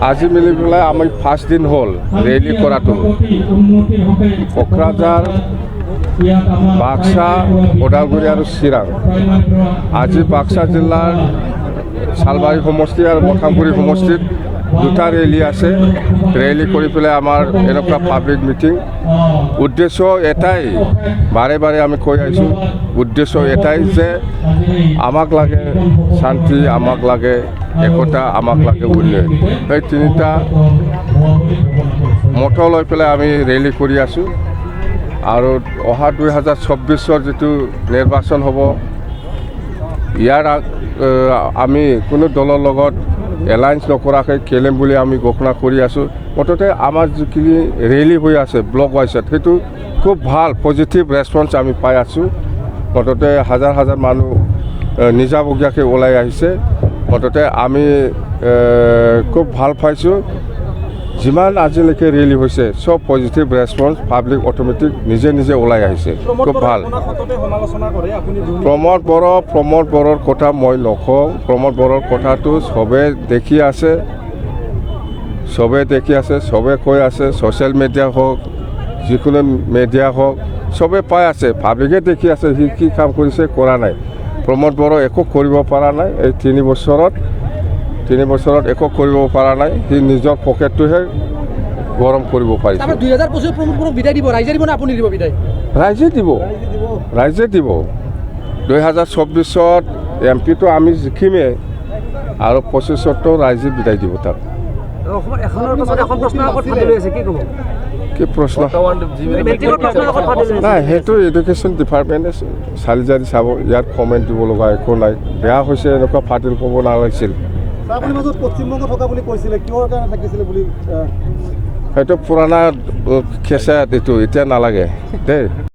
আজি মিলি পেলাই আমি ফাৰ্ষ্ট দিন হ'ল ৰেলী কৰাটো কোকৰাঝাৰ বাক্সা ওদালগুৰি আৰু চিৰাং। আজি বাক্সা জিলাৰ চালবাৰী সমষ্টি আৰু মথামগুৰি সমষ্টিত দুটা ৰেলী আছে। ৰেলী কৰি পেলাই আমাৰ এনেকুৱা পাব্লিক মিটিং। উদ্দেশ্য এটাই, বাৰে বাৰে আমি কৈ আহিছোঁ, উদ্দেশ্য এটাই যে আমাক লাগে শান্তি, আমাক লাগে একতা, আমাক লাগে উন্নয়ন। সেই তিনিটা মত লৈ পেলাই আমি ৰেলী কৰি আছোঁ। আৰু অহা 2024 যিটো নিৰ্বাচন হ'ব, ইয়াৰ আমি কোনো দলৰ লগত এলায়েন্স নকৰাকৈ খেলিম বুলি আমি ঘোষণা কৰি আছোঁ। মুঠতে আমাৰ যিখিনি ৰেলী হৈ আছে ব্লক ৱাইজত, সেইটো খুব ভাল পজিটিভ ৰেছপন্স আমি পাই আছোঁ। মুঠতে হাজাৰ হাজাৰ মানুহ নিজাববীয়াকৈ ওলাই আহিছে। মুঠতে আমি খুব ভাল পাইছোঁ। যিমান আজিলৈকে ৰেলী হৈছে চব পজিটিভ ৰেছপন্স, পাব্লিক অট'মেটিক নিজে নিজে ওলাই আহিছে, খুব ভাল। প্ৰমোদ বড়োৰ কথা মই নকওঁ। প্ৰমোদ বড়োৰ কথাটো চবে দেখি আছে, চবে কৈ আছে। ছ'চিয়েল মিডিয়া হওক, যিকোনো মিডিয়া হওক, চবে পাই আছে, পাব্লিকে দেখি আছে সি কি কাম কৰিছে, কৰা নাই। প্ৰমোদ বড়ো একো কৰিব পৰা নাই এই 3 বছৰত একো কৰিব পৰা নাই। সি নিজৰ পকেটটোহে গৰম কৰিব পাৰিছে। 2025 প্ৰমোদ বড়োক বিদায় দিব, ৰাইজে দিব না আপুনি দিব বিদায়? ৰাইজে দিব। 2024 এমপিটো আমি জিকিমেই, আৰু 25তো ৰাইজে বিদায় দিব তাক। কি প্ৰশ্ন? নাই, সেইটো এডুকেশ্যন ডিপাৰ্টমেণ্টে চালি জাৰি চাব। ইয়াত কমেণ্ট দিব লগা একো নাই। বেয়া হৈছে, এনেকুৱা ফাটিল ক'ব নালাগিছিল। সেইটো পুৰণা কেঁচা, এইটো এতিয়া নালাগে দেই।